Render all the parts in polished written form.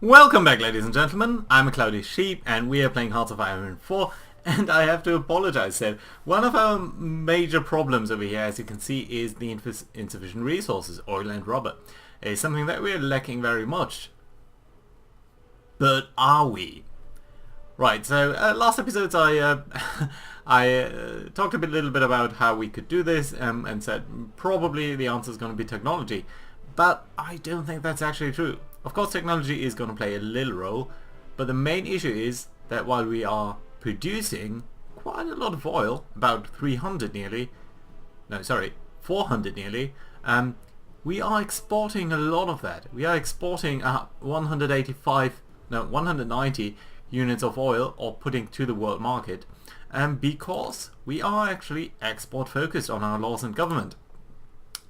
Welcome back, ladies and gentlemen. I'm a Cloudy Sheep and we are playing Hearts of Iron 4, and I have to apologize. So one of our major problems over here, as you can see, is the insufficient resources, oil and rubber. It's something that we're lacking very much. But are we? Right, so last episodes I talked a little bit about how we could do this and said probably the answer is going to be technology. But I don't think that's actually true. Of course technology is going to play a little role, but the main issue is that while we are producing quite a lot of oil, about 300 nearly, no sorry, 400 nearly, we are exporting a lot of that. We are exporting 190 units of oil, or putting to the world market, because we are actually export focused on our laws and government.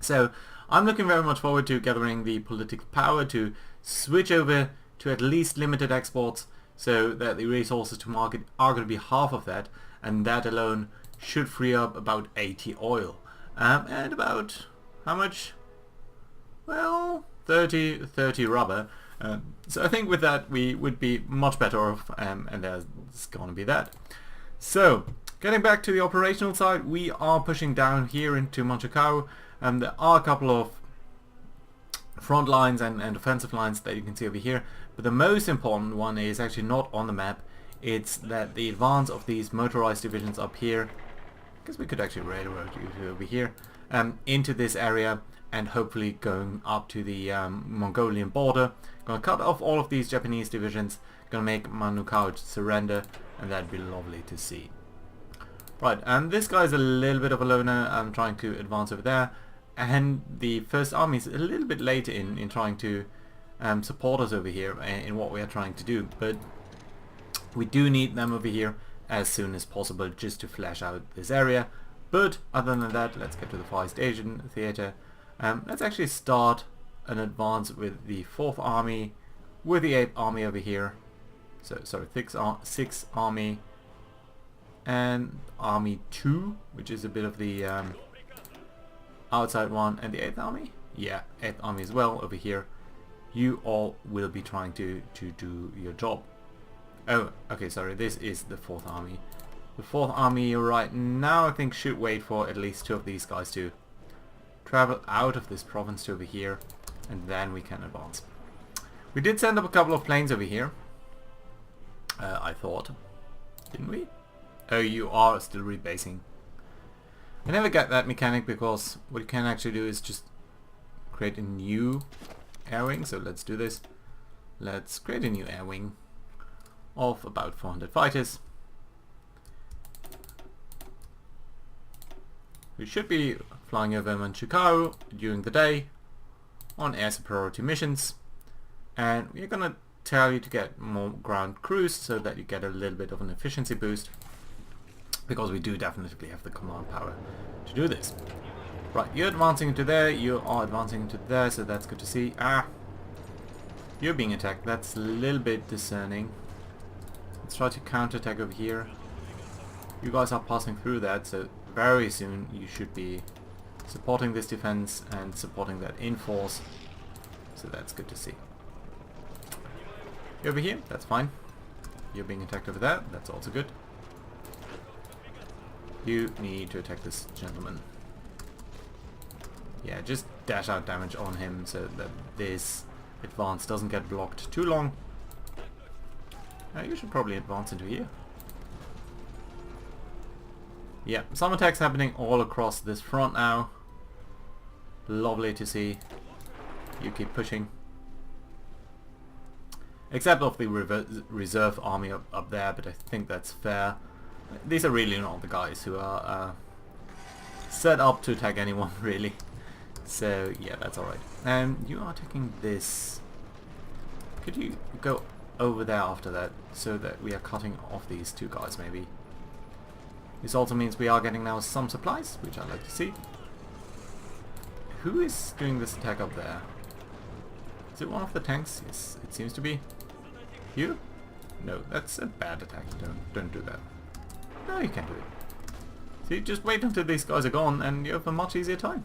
So I'm looking very much forward to gathering the political power to switch over to at least limited exports, so that the resources to market are going to be half of that, and that alone should free up about 80 oil. And about how much? Well, 30 rubber. So I think with that we would be much better off, and there's going to be that. So getting back to the operational side, we are pushing down here into Monchacao, and there are a couple of front lines and offensive lines that you can see over here, but the most important one is actually not on the map. It's that the advance of these motorized divisions up here, because we could actually railroad you to over here, into this area, and hopefully going up to the Mongolian border. Gonna cut off all of these Japanese divisions, gonna make Manukau surrender, and that'd be lovely to see. Right, and this guy's a little bit of a loner. I'm trying to advance over there, and the First Army is a little bit late in trying to support us over here in what we are trying to do, but we do need them over here as soon as possible just to flesh out this area. But other than that, let's get to the Far East Asian theater. Let's actually start an advance with the 4th Army, with the 8th Army over here. So sorry, 6th Army and Army 2, which is a bit of the outside one, and the 8th Army? Yeah, 8th Army as well over here. You all will be trying to do your job. Oh, okay, sorry, this is the 4th Army. The 4th Army right now I think should wait for at least 2 of these guys to travel out of this province to over here, and then we can advance. We did send up a couple of planes over here, I thought. Didn't we? Oh, you are still rebasing. I never get that mechanic, because what you can actually do is just create a new air wing. So let's do this. Let's create a new air wing of about 400 fighters. We should be flying over Manchukuo during the day on air superiority missions, and we're gonna tell you to get more ground crews so that you get a little bit of an efficiency boost, because we do definitely have the command power to do this. Right, you're advancing into there, you are advancing into there, so that's good to see. Ah, you're being attacked. That's a little bit discerning. Let's try to counterattack over here. You guys are passing through that, so very soon you should be supporting this defense and supporting that in force, so that's good to see. You're over here, that's fine. You're being attacked over there, that's also good. You need to attack this gentleman. Yeah, just dash out damage on him so that this advance doesn't get blocked too long. You should probably advance into here. Yeah, some attacks happening all across this front now. Lovely to see. You keep pushing. Except of the reserve army up there, but I think that's fair. These are really not the guys who are set up to attack anyone, really. So yeah, that's alright. You are attacking this. Could you go over there after that, so that we are cutting off these 2 guys maybe? This also means we are getting now some supplies, which I like to see. Who is doing this attack up there? Is it one of the tanks? Yes, it seems to be. You? No, that's a bad attack. Don't do that. No, you can't do it. See, just wait until these guys are gone and you have a much easier time.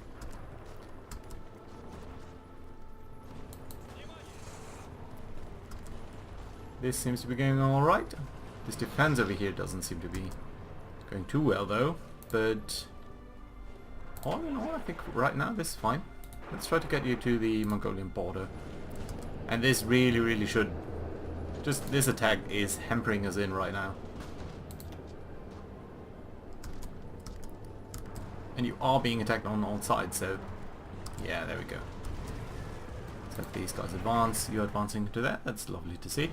This seems to be going alright. This defense over here doesn't seem to be going too well though, but all in all I think right now this is fine. Let's try to get you to the Mongolian border. And this really should... just this attack is hampering us in right now. And you are being attacked on all sides, so yeah, there we go. Let's let these guys advance. You're advancing to that. That's lovely to see.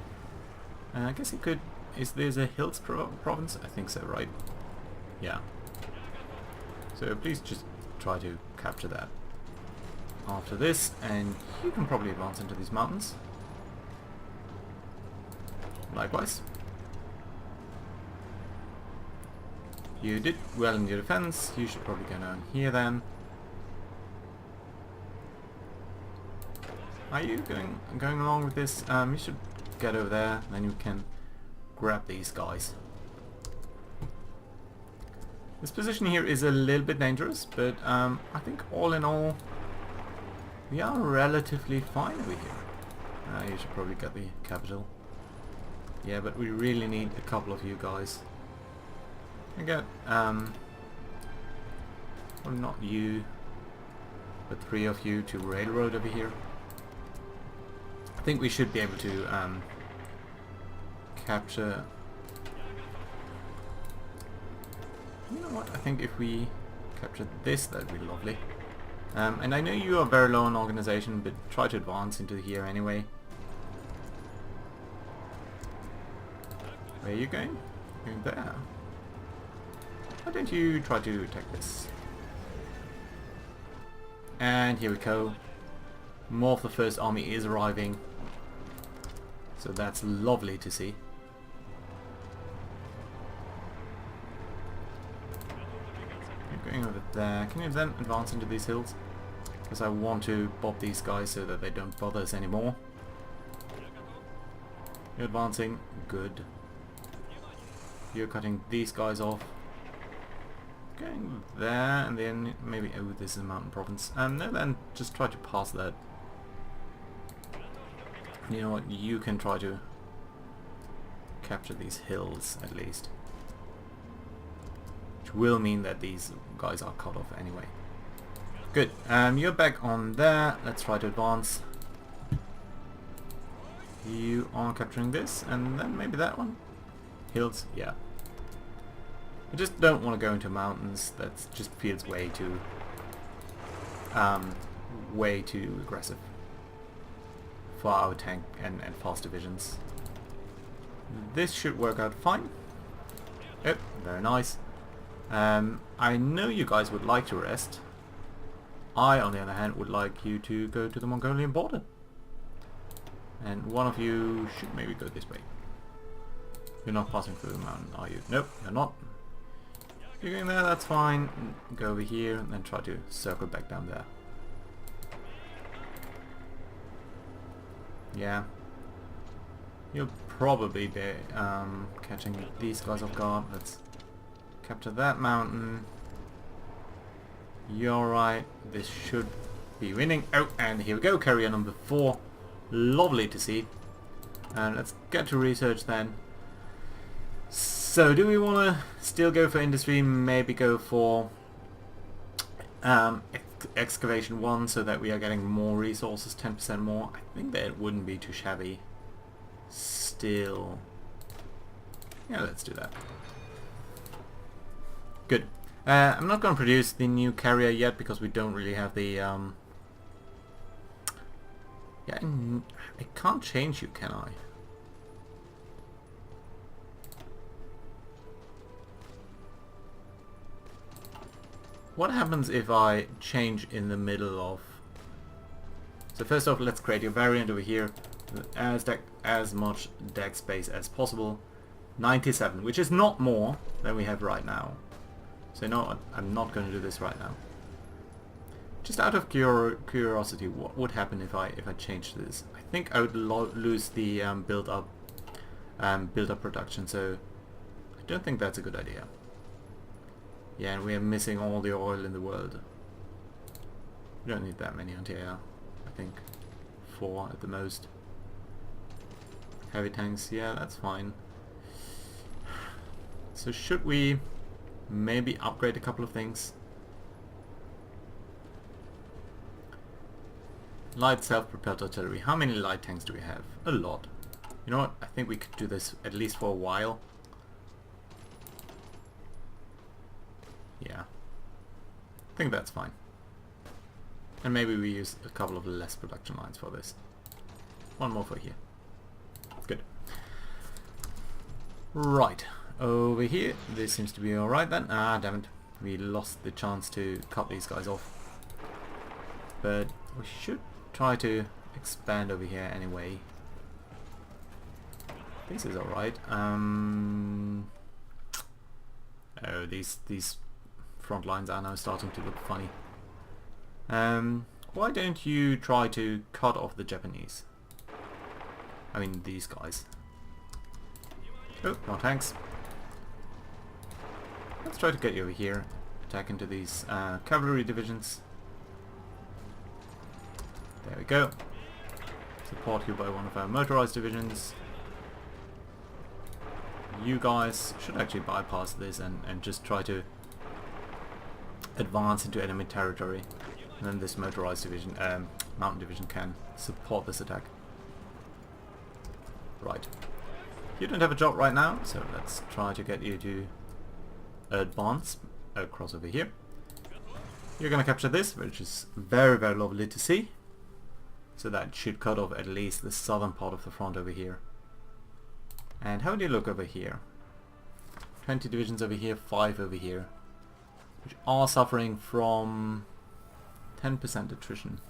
I guess he could... is there's a hills province? I think so, right? Yeah. So please just try to capture that after this, and you can probably advance into these mountains. Likewise. You did well in your defense. You should probably go down here then. Are you going along with this? You should get over there, then you can grab these guys. This position here is a little bit dangerous, but I think all in all we are relatively fine over here. You should probably get the capital. Yeah, but we really need a couple of you guys. I get well, not you, but 3 of you to railroad over here. I think we should be able to capture... you know what, I think if we capture this, that'd be lovely. And I know you are very low on organization, but try to advance into here anyway. Where are you going? Going there. Why don't you try to attack this? And here we go. More of the first army is arriving. So that's lovely to see. You're going over there. Can you then advance into these hills? Because I want to bob these guys so that they don't bother us anymore. You're advancing. Good. You're cutting these guys off. Going there, and then maybe... oh, this is a mountain province. No, then just try to pass that. You know what? You can try to capture these hills, at least. Which will mean that these guys are cut off anyway. Good. You're back on there. Let's try to advance. You are capturing this, and then maybe that one. Hills, yeah. I just don't want to go into mountains. That just feels way too aggressive for our tank and fast divisions. This should work out fine. Yep, very nice. I know you guys would like to rest. I, on the other hand, would like you to go to the Mongolian border. And one of you should maybe go this way. You're not passing through the mountain, are you? Nope, you're not. You're going there, that's fine. Go over here and then try to circle back down there. Yeah. You'll probably be catching these guys off guard. Let's capture that mountain. You're right. This should be winning. Oh, and here we go. Carrier number 4. Lovely to see. And let's get to research then. So, do we want to still go for industry? Maybe go for excavation 1 so that we are getting more resources, 10% more. I think that wouldn't be too shabby. Still. Yeah, let's do that. Good. I'm not going to produce the new carrier yet because we don't really have the... yeah, I can't change you, can I? What happens if I change in the middle of... So first off, let's create a variant over here. As much deck space as possible. 97, which is not more than we have right now. So no, I'm not going to do this right now. Just out of curiosity, what would happen if I changed this? I think I would lose the build up production. So I don't think that's a good idea. Yeah, and we are missing all the oil in the world. We don't need that many anti-air. I think 4 at the most. heavy tanks, yeah, that's fine. So should we maybe upgrade a couple of things? Light self-propelled artillery. How many light tanks do we have? A lot. You know what? I think we could do this at least for a while. Yeah. I think that's fine. And maybe we use a couple of less production lines for this. One more for here. Good. Right. Over here. This seems to be alright then. Ah, damn it. We lost the chance to cut these guys off. But we should try to expand over here anyway. This is alright. Oh, these front lines are now starting to look funny. Why don't you try to cut off the Japanese? I mean these guys. Oh, no tanks. Let's try to get you over here. Attack into these cavalry divisions. There we go. Support you by one of our motorized divisions. You guys should actually bypass this and just try to advance into enemy territory. And then this motorized division, mountain division can support this attack. Right. You don't have a job right now, so let's try to get you to advance across over here. You're gonna capture this, which is very, very lovely to see. So that should cut off at least the southern part of the front over here. And how do you look over here? 20 divisions over here, 5 over here, which are suffering from 10% attrition.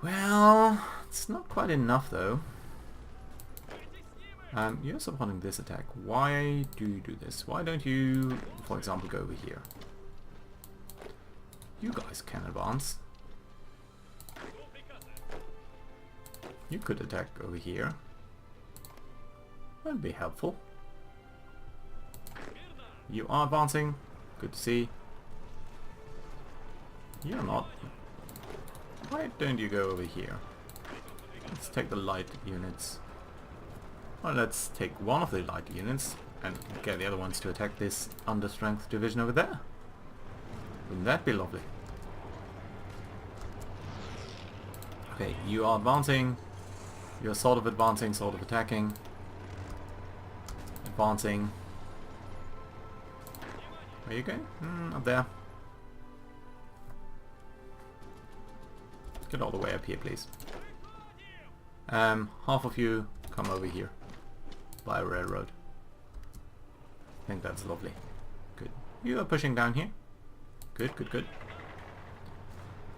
Well, it's not quite enough though. You're supporting this attack. Why do you do this? Why don't you, for example, go over here? You guys can advance. You could attack over here. That'd be helpful. You are advancing. Good to see. You're not. Why don't you go over here? Let's take the light units. Well, let's take one of the light units and get the other ones to attack this understrength division over there. Wouldn't that be lovely? Okay, you are advancing. You're sort of advancing, sort of attacking. Advancing. Where are you going? Up there. Get all the way up here, please. Half of you come over here by railroad. I think that's lovely. Good. You are pushing down here. Good, good, good.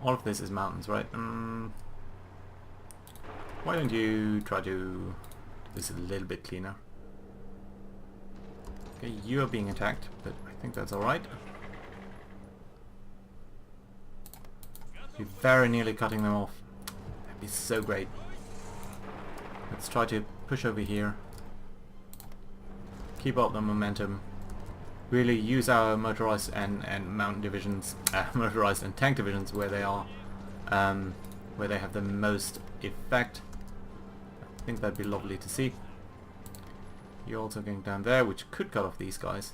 All of this is mountains, right? Why don't you try to do this a little bit cleaner? Okay, you are being attacked, but I think that's alright. You're very nearly cutting them off. That'd be so great. Let's try to push over here. Keep up the momentum. Really use our motorized and mountain divisions, motorized and tank divisions where they are, where they have the most effect. I think that'd be lovely to see. You're also going down there, which could cut off these guys.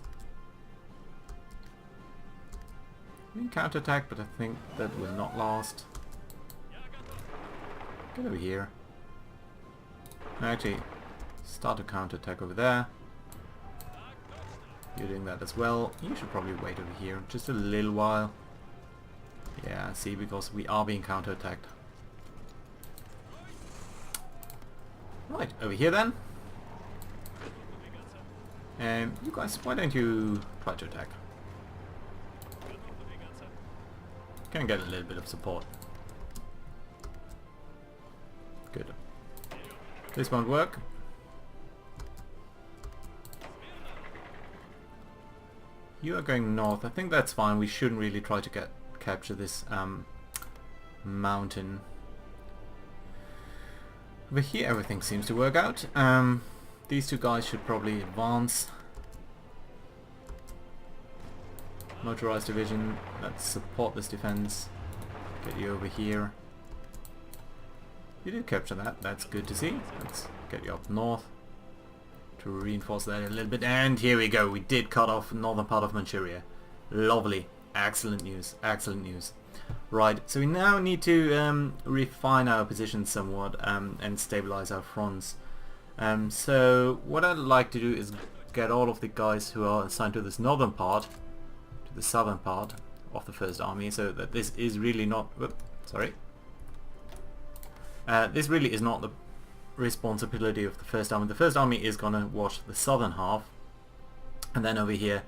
We can counterattack, but I think that will not last. Get over here. Actually, start a counterattack over there. You're doing that as well. You should probably wait over here just a little while. Yeah, see, because we are being counterattacked. Right, over here then. You guys, why don't you try to attack? Can get a little bit of support. Good. This won't work. You are going north. I think that's fine. We shouldn't really try to capture this mountain. Over here everything seems to work out. These two guys should probably advance. Motorized division, let's support this defense. Get you over here. You did capture that. That's good to see. Let's get you up north to reinforce that a little bit. And here we go. We did cut off northern part of Manchuria. Lovely. Excellent news. Excellent news. Right. So we now need to refine our position somewhat and stabilize our fronts. So what I'd like to do is get all of the guys who are assigned to this northern part, to the southern part of the First Army, so that this is really not... Whoop, sorry. This really is not the responsibility of the First Army. The First Army is going to watch the southern half, and then over here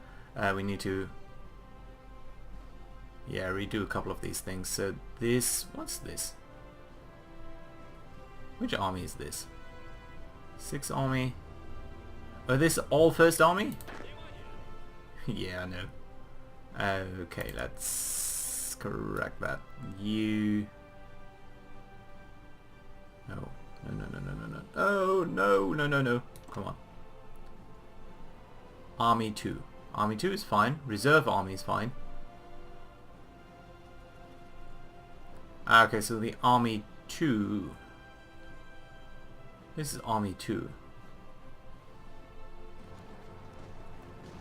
we need to redo a couple of these things. So this, what's this? Which army is this? 6th Army? Oh, this all First Army? Yeah, I know. Okay, let's correct that. You... No. No. Oh, no. Come on. Army 2. Army 2 is fine. Reserve Army is fine. Okay, so the Army 2... This is Army 2.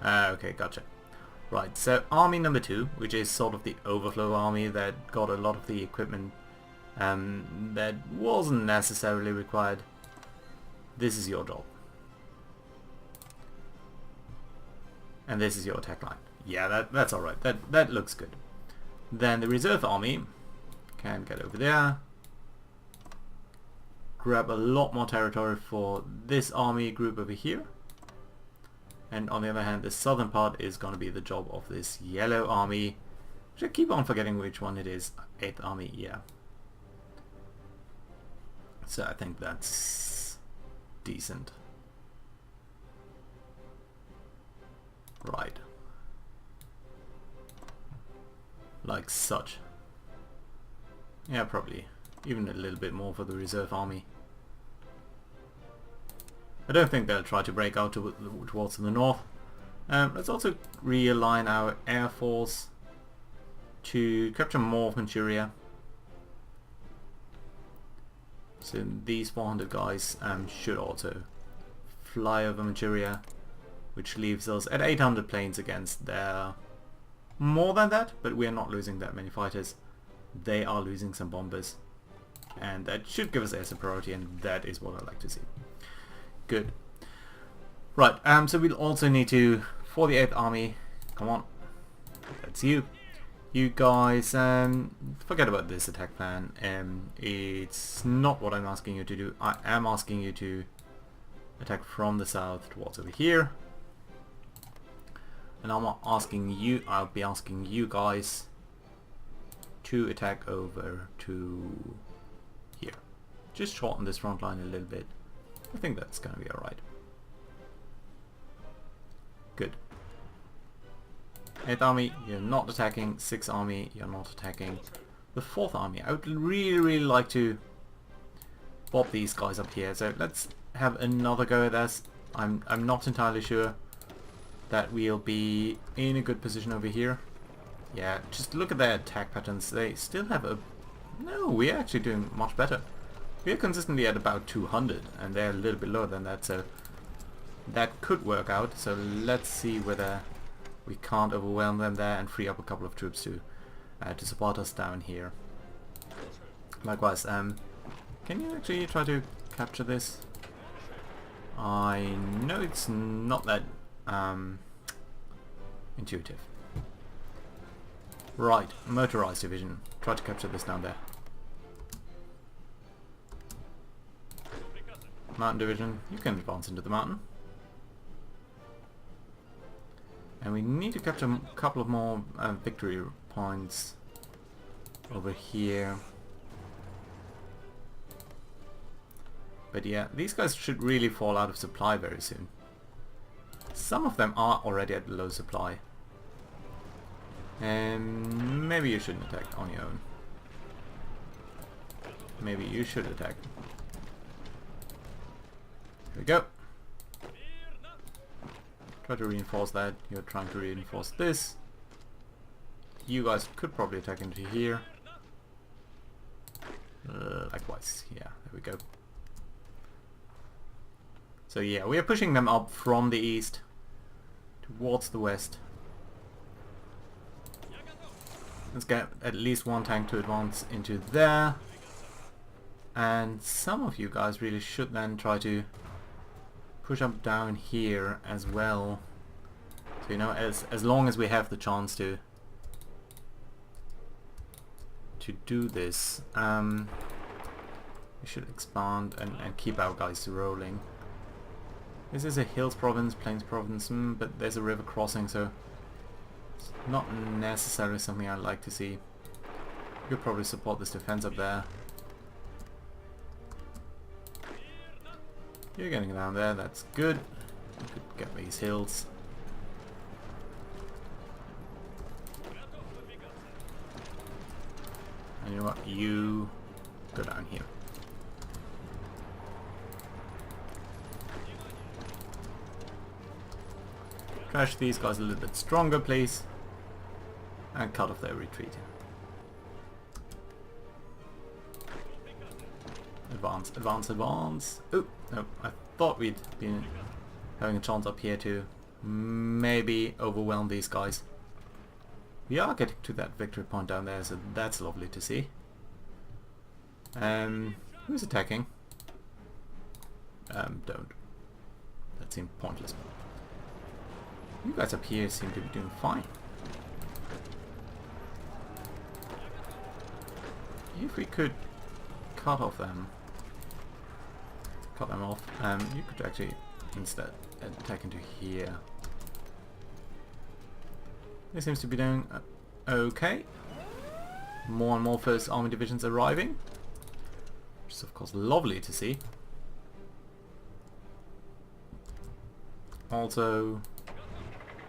Okay, gotcha. Right, so Army number 2, which is sort of the overflow army that got a lot of the equipment that wasn't necessarily required. This is your job. And this is your attack line. Yeah, that's alright. That looks good. Then the reserve army can get over there. Grab a lot more territory for this army group over here. And on the other hand, the southern part is going to be the job of this yellow army. Which I keep on forgetting which one it is. 8th Army, yeah. So I think that's decent. Right. Like such. Yeah, probably. Even a little bit more for the reserve army. I don't think they'll try to break out towards the north. Let's also realign our air force to capture more of Manchuria. So these 400 guys should also fly over Manchuria, which leaves us at 800 planes against their more than that, but we are not losing that many fighters. They are losing some bombers, and that should give us air superiority, and that is what I like to see. Good. Right, so we'll also need to, for the 8th Army, come on, that's you. You guys, forget about this attack plan. It's not what I'm asking you to do. I am asking you to attack from the south towards over here. And I'll be asking you guys to attack over to here. Just shorten this front line a little bit. I think that's going to be alright. Good. 8th Army, you're not attacking. 6th Army, you're not attacking. The 4th Army, I would really like to bob these guys up here. So let's have another go at this. I'm not entirely sure that we'll be in a good position over here. Yeah, just look at their attack patterns. They still have a... No, we're actually doing much better. We're consistently at about 200, and they're a little bit lower than that, so that could work out. So let's see whether we can't overwhelm them there and free up a couple of troops to support us down here. Likewise, can you actually try to capture this? I know it's not that intuitive. Right, motorized division. Try to capture this down there. Mountain division, you can advance into the mountain. And we need to capture a couple of more victory points over here. But yeah, these guys should really fall out of supply very soon. Some of them are already at low supply. And maybe you shouldn't attack on your own. Maybe you should attack. Here we go. Try to reinforce that. You're trying to reinforce this. You guys could probably attack into here. Likewise, yeah, there we go. So yeah, we are pushing them up from the east towards the west. Let's get at least one tank to advance into there. And some of you guys really should then try to push up down here as well. So, you know, as long as we have the chance to do this, we should expand and keep our guys rolling. This is a hills province, plains province, but there's a river crossing, so it's not necessarily something I'd like to see. You could probably support this defense up there. You're getting down there, that's good. You could get these hills. And you know what? You go down here. Crash these guys a little bit stronger, please. And cut off their retreat. Advance, advance, advance. Oh, no, I thought we'd been having a chance up here to maybe overwhelm these guys. We are getting to that victory point down there, so that's lovely to see. Who's attacking? Don't. That seemed pointless. You guys up here seem to be doing fine. If we could cut off them, cut them off, you could actually instead attack into here. This seems to be doing okay. More and more First Army divisions arriving, which is of course lovely to see. Also,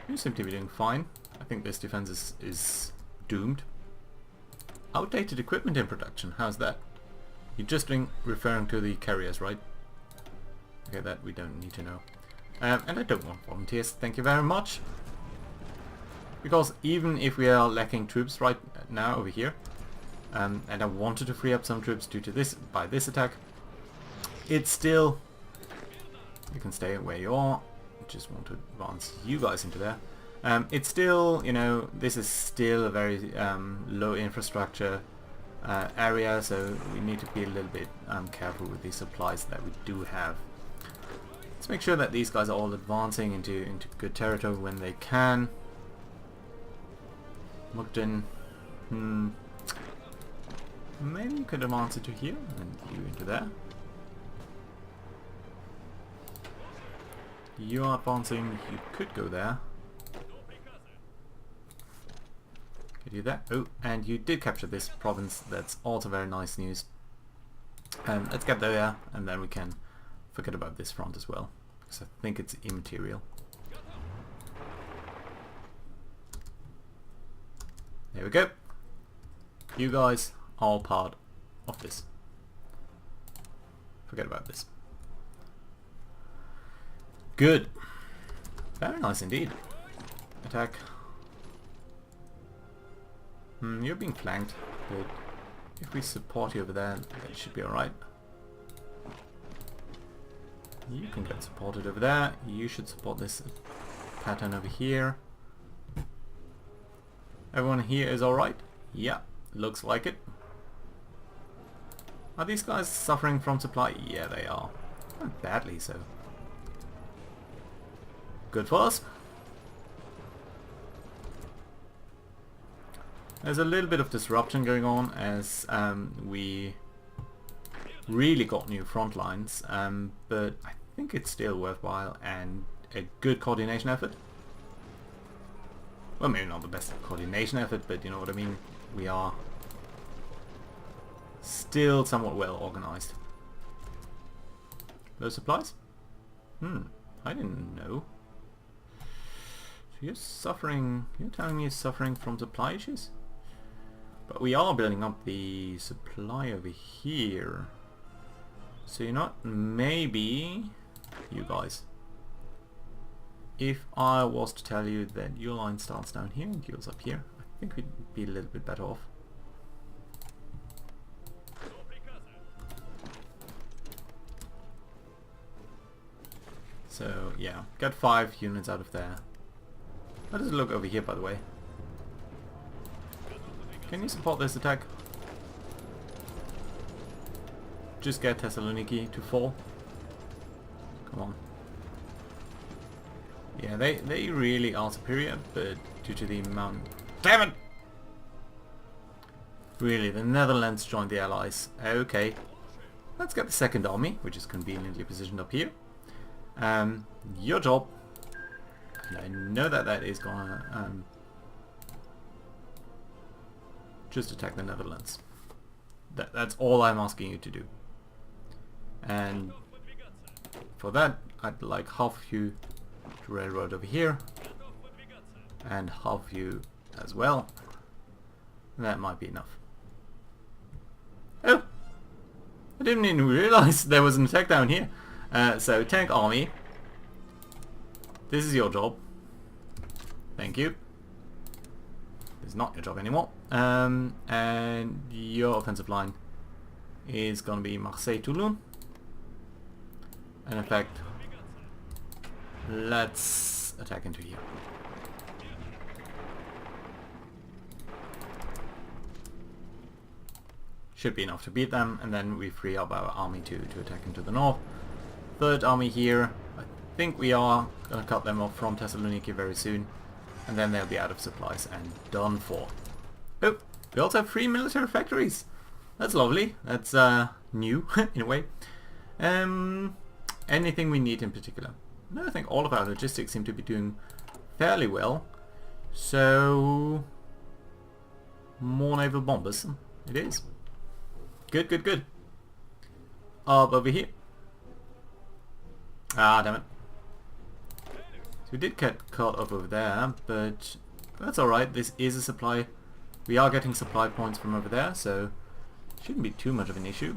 you seem to be doing fine. I think this defense is doomed. Outdated equipment in production, how's that? You're just referring to the carriers, right? Okay, that we don't need to know. And I don't want volunteers, thank you very much. Because even if we are lacking troops right now over here, and I wanted to free up some troops due to this, by this attack, it's still... You can stay where you are. Just want to advance you guys into there. It's still, you know, this is still a very low infrastructure area, so we need to be a little bit careful with the supplies that we do have. Let's make sure that these guys are all advancing into good territory when they can. Mukden, maybe you could advance into here and you into there. You are advancing, you could go there. Could you that? Oh, and you did capture this province, that's also very nice news. Let's get there and then we can forget about this front as well, because I think it's immaterial. There we go. You guys are all part of this. Forget about this. Good. Very nice indeed. Attack. You're being flanked, but if we support you over there, that should be alright. You can get supported over there. You should support this pattern over here. Everyone here is alright? Yeah, looks like it. Are these guys suffering from supply? Yeah, they are. Not badly so. Good for us. There's a little bit of disruption going on as we really got new front lines, but I think it's still worthwhile and a good coordination effort. Well, maybe not the best coordination effort, but you know what I mean. We are still somewhat well organized. Low supplies? I didn't know. So you're suffering, you're telling me you're suffering from supply issues? But we are building up the supply over here. So you're not, maybe, you guys. If I was to tell you that your line starts down here and yours up here, I think we'd be a little bit better off. So yeah, get 5 units out of there. How does it look over here, by the way? Can you support this attack? Just get Thessaloniki to fall. Come on. Yeah, they really are superior, but due to the amount... Damn it! Really, the Netherlands joined the Allies. Okay. Let's get the second army, which is conveniently positioned up here. Your job. And I know that that is gonna just attack the Netherlands. That's all I'm asking you to do. And for that, I'd like half of you to railroad over here, and half of you as well. That might be enough. Oh! I didn't even realize there was an attack down here. So, tank army. This is your job. Thank you. It's not your job anymore. And your offensive line is going to be Marseille-Toulon. And in fact, let's attack into here. Should be enough to beat them, and then we free up our army to attack into the north. Third army here, I think we are going to cut them off from Thessaloniki very soon, and then they'll be out of supplies and done for. Oh, we also have 3 military factories. That's lovely. That's new in a way. Anything we need in particular? No, I think all of our logistics seem to be doing fairly well. So, more naval bombers. It is. Good, good, good. Up over here. Ah, damn it. So we did get caught up over there, but that's alright. This is a supply. We are getting supply points from over there, so shouldn't be too much of an issue.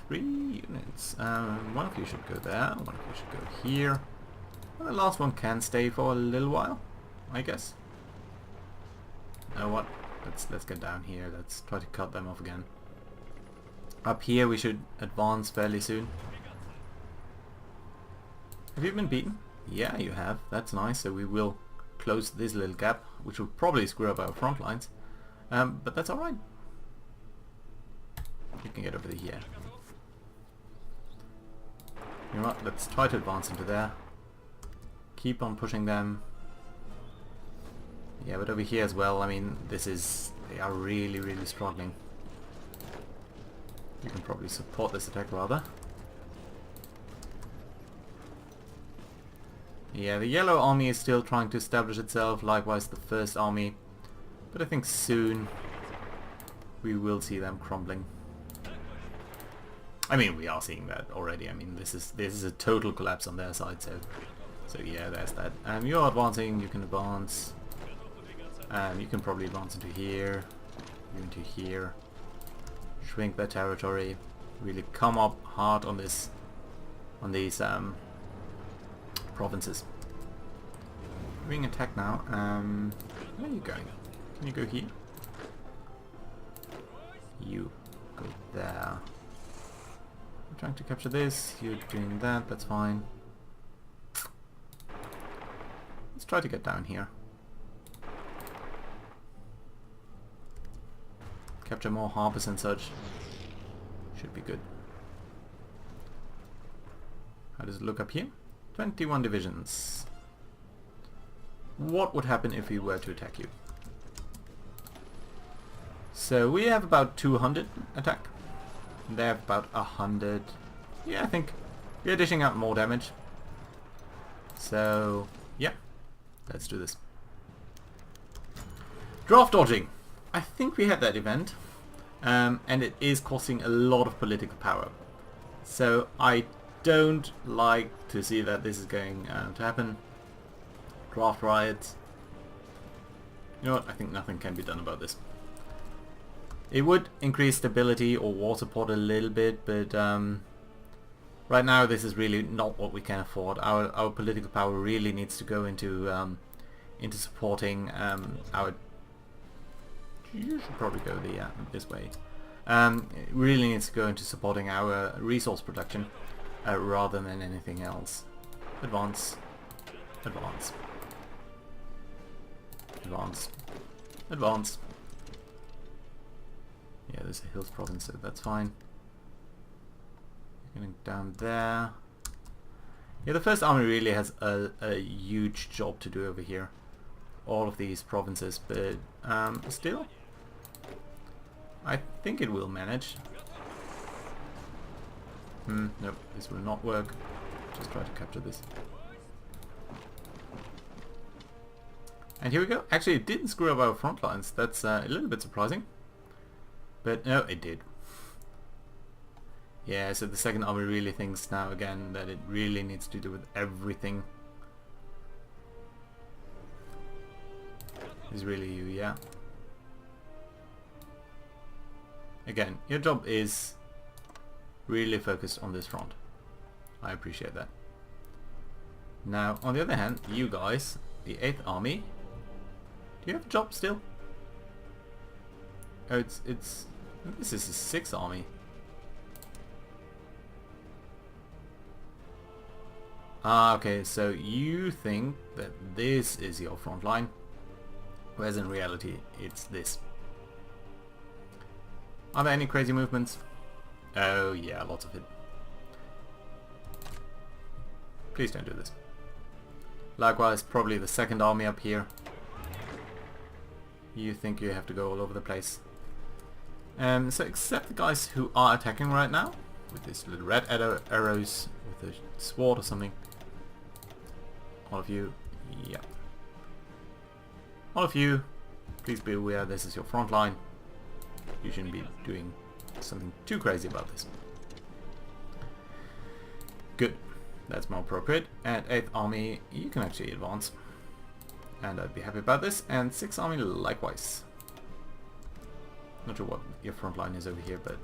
3 units. One of you should go there, one of you should go here. Well, the last one can stay for a little while, I guess. You know what? Let's get down here. Let's try to cut them off again. Up here we should advance fairly soon. Have you been beaten? Yeah, you have. That's nice. So we will close this little gap, which will probably screw up our front lines. But that's alright. You can get over here. You know what? Let's try to advance into there. Keep on pushing them. Yeah, but over here as well, I mean, this is... They are really, really struggling. You can probably support this attack rather. Yeah, the yellow army is still trying to establish itself, likewise the first army. But I think soon we will see them crumbling. I mean, we are seeing that already. I mean, this is a total collapse on their side, so yeah, there's that. You're advancing, you can advance. You can probably advance into here, into here. Shrink their territory. Really come up hard on this, on these provinces. We're being attacked now. Where are you going? Can you go here? You go there. I'm trying to capture this. You're doing that. That's fine. Let's try to get down here. Capture more harbors and such. Should be good. How does it look up here? 21 divisions. What would happen if we were to attack you? So we have about 200 attack. They have about 100. Yeah, I think we're dishing out more damage. So, yeah. Let's do this. Draft dodging. I think we had that event. And it is costing a lot of political power. So I don't like to see that this is going to happen. Draft riots. You know what? I think nothing can be done about this. It would increase stability or war support a little bit, but right now this is really not what we can afford. Our political power really needs to go into supporting our. You should probably go this way. It really needs to go into supporting our resource production rather than anything else. Advance. Advance. Advance. Advance. Yeah, there's a hills province, so that's fine. Getting down there. Yeah, the first army really has a huge job to do over here. All of these provinces, but still, I think it will manage. Nope, this will not work. Just try to capture this. And here we go. Actually, it didn't screw up our front lines. That's a little bit surprising. But no, it did. Yeah, so the second army really thinks now again that it really needs to do with everything. Is really you, yeah. Again, your job is really focused on this front. I appreciate that. Now, on the other hand, you guys, the 8th Army, do you have a job still? Oh, this is the 6th Army. Ah, okay, so you think that this is your front line, whereas in reality, it's this. Are there any crazy movements? Oh yeah, lots of it. Please don't do this. Likewise, probably the 2nd Army up here. You think you have to go all over the place. So except the guys who are attacking right now, with these little red arrows, with a sword or something. All of you, yeah. All of you, please be aware this is your front line. You shouldn't be doing something too crazy about this. Good, that's more appropriate. And 8th Army, you can actually advance. And I'd be happy about this. And 6th Army likewise. Not sure what your front line is over here, but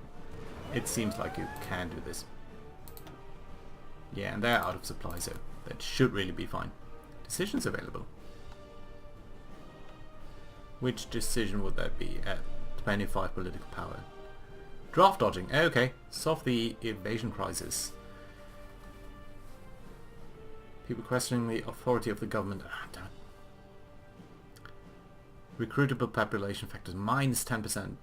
it seems like you can do this. Yeah, and they're out of supply, so that should really be fine. Decisions available. Which decision would that be at 25 political power? Draft dodging. Okay, solve the evasion crisis. People questioning the authority of the government. Ah, damn it. Recruitable population factors minus 10%.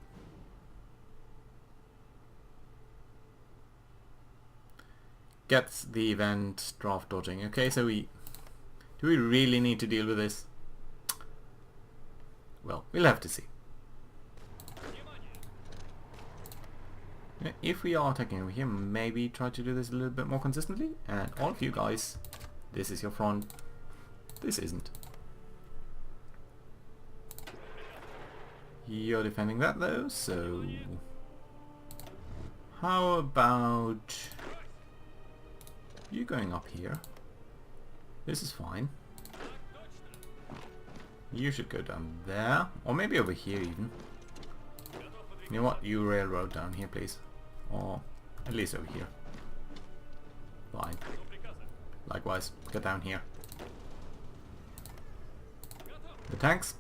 Gets the event draft dodging. Okay, so do we really need to deal with this? Well, we'll have to see. If we are attacking over here, maybe try to do this a little bit more consistently. And all of you guys, this is your front. This isn't. You're defending that though, so how about you going up here? This is fine. You should go down there, or maybe over here even. You know what? You railroad down here, please. Or at least over here. Fine. Likewise, get down here. The tanks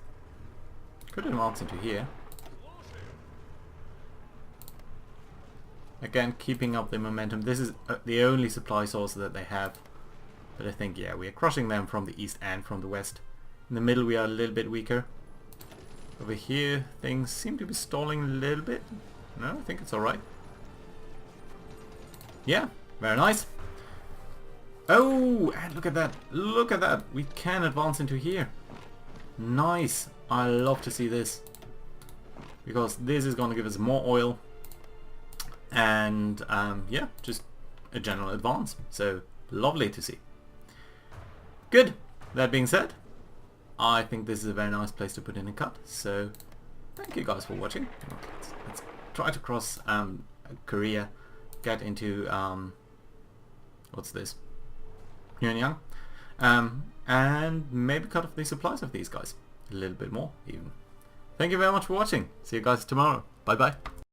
could advance into here. Again, keeping up the momentum. This is the only supply source that they have. But I think, yeah, we are crushing them from the east and from the west. In the middle we are a little bit weaker. Over here things seem to be stalling a little bit. No, I think it's alright. Yeah, very nice. Oh, and look at that. Look at that. We can advance into here. Nice. I love to see this. Because this is going to give us more oil. And yeah, just a general advance. So lovely to see. Good. That being said, I think this is a very nice place to put in a cut. So thank you guys for watching. Let's try to cross Korea, get into what's this? Pyongyang, and maybe cut off the supplies of these guys a little bit more even. Thank you very much for watching. See you guys tomorrow. Bye bye.